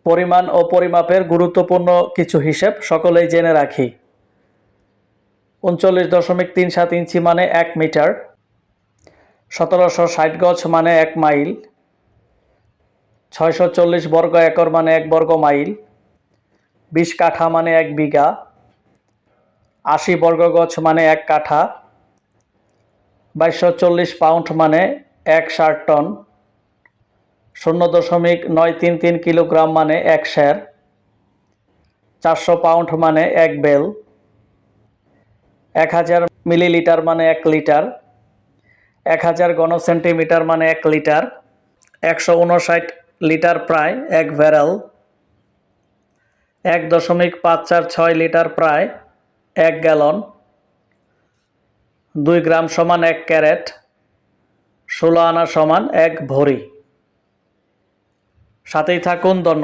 পরিমাণ ও পরিমাপের গুরুত্বপূর্ণ কিছু হিসেব সকলেই জেনে রাখি। ৩৯.37 ইঞ্চি মানে ১ মিটার, ১৭৬০ গজ মানে ১ মাইল, ৬৪০ বর্গ একর মানে ১ বর্গ মাইল, ২০ কাঠা মানে ১ বিঘা, ৮০ বর্গ গজ মানে ১ কাঠা, ২২৪০ পাউন্ড মানে ১ টন, ০.৯৩৩ কিলোগ্রাম মানে ১ সের, ৪০০ পাউন্ড মানে ১ বেল, ১০০০ মিলিলিটার মানে ১ লিটার, ১০০০ ঘন সেন্টিমিটার মানে ১ লিটার, ১৫৯ লিটার প্রায় ১ ব্যারেল, ১.৫৪৬ লিটার প্রায় ১ গ্যালন, ২ গ্রাম সমান ১ ক্যারেট, ১৬ আনা সমান ১ ভরি। সাথেই থাকুন। ধন্যবাদ।